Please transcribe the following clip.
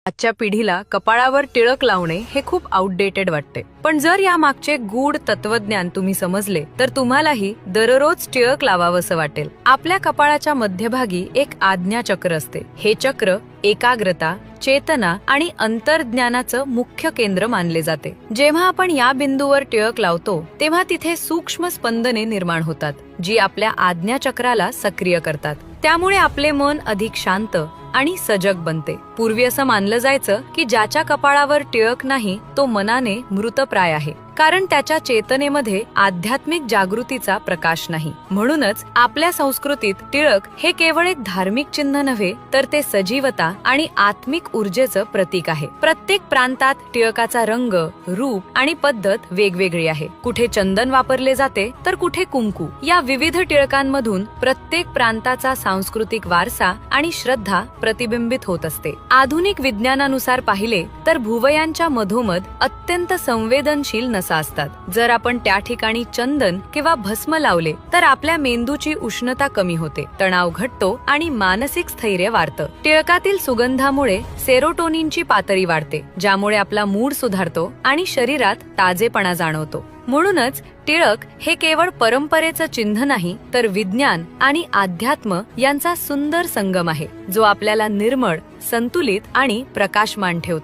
आजच्या पिढीला कपाळावर टिळक लावणे हे खूप आउटडेटेड वाटते, पण जर या मागचे गूढ तत्वज्ञान तुम्ही समजले तर तुम्हालाही दररोज टिळक लावावंसं वाटेल. आपल्या कपाळाच्या मध्यभागी एक आज्ञाचक्र असते. हे चक्र एकाग्रता, चेतना आणि अंतर्ज्ञानाचं मुख्य केंद्र मानले जाते. जेव्हा आपण या बिंदूवर टिळक लावतो तेव्हा तिथे सूक्ष्म स्पंदने निर्माण होतात, जी आपल्या आज्ञाचक्राला सक्रिय करतात. त्यामुळे आपले मन अधिक शांत आणि सजग बनते. पूर्वी असं मानलं जायचं की ज्याच्या कपाळावर टिळक नाही तो मनाने मृतप्राय आहे, कारण त्याच्या चेतनेमध्ये आध्यात्मिक जागृतीचा प्रकाश नाही. म्हणूनच आपल्या संस्कृतीत टिळक हे केवळ एक धार्मिक चिन्ह नव्हे, तर ते सजीवता आणि आत्मिक ऊर्जेचं प्रतीक आहे. प्रत्येक प्रांतात टिळकाचा रंग, रूप आणि पद्धत वेगवेगळी आहे. कुठे चंदन वापरले जाते तर कुठे कुंकू. या विविध टिळकांमधून प्रत्येक प्रांताचा सांस्कृतिक वारसा आणि श्रद्धा प्रतिबिंबित होत असते. आधुनिक विज्ञानानुसार पाहिले तर भुवयांच्या मधोमध अत्यंत संवेदनशील नसा असतात. जर आपण त्या ठिकाणी चंदन किंवा भस्म लावले तर आपल्या मेंदूची उष्णता कमी होते, तणाव घटतो आणि मानसिक स्थैर्य वाढतं. टिळकातील सुगंधामुळे सेरोटोनिनची पातळी वाढते, ज्यामुळे आपला मूड सुधारतो आणि शरीरात ताजेपणा जाणवतो. म्हणूनच टिळक हे केवळ परंपरेचं चिन्ह नाही, तर विज्ञान आणि अध्यात्म यांचा सुंदर संगम आहे, जो आपल्याला निर्मळ, संतुलित आणि प्रकाशमान ठेवतो.